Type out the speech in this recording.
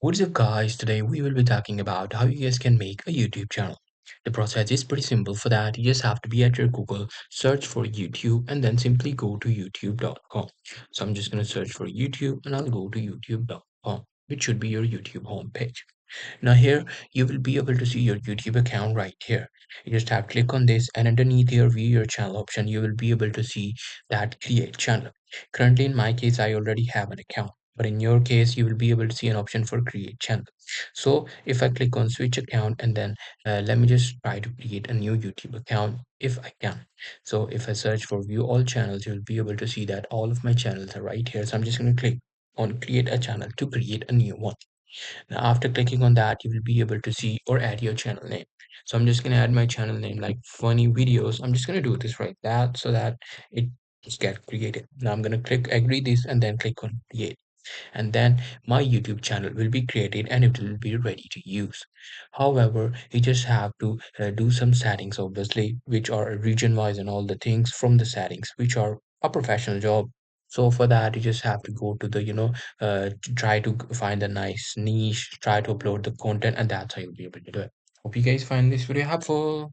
What's up, guys? Today we will be talking about how you guys can make a YouTube channel. The process is pretty simple. For that, you just have to be at your Google, search for YouTube, and then simply go to youtube.com. So I'm just going to search for YouTube and I'll go to youtube.com, which should be your YouTube homepage. Now here you will be able to see your YouTube account right here. You just have to click on this, and underneath your view your channel option, you will be able to see that create channel. Currently in my case, I already have an account. But in your case, you will be able to see an option for create channel. So if I click on switch account and then let me just try to create a new YouTube account if I can. So if I search for view all channels, you'll be able to see that all of my channels are right here. So I'm just going to click on create a channel to create a new one. Now, after clicking on that, you will be able to see or add your channel name. So I'm just going to add my channel name like funny videos. I'm just going to do this right that so that it just get created. Now I'm going to click agree this and then click on create. And then my YouTube channel will be created and it will be ready to use. However, you just have to do some settings, obviously, which are region wise and all the things from the settings, which are a professional job. So for that, you just have to go to the, try to find a nice niche, try to upload the content, and that's how you'll be able to do it. Hope you guys find this video helpful.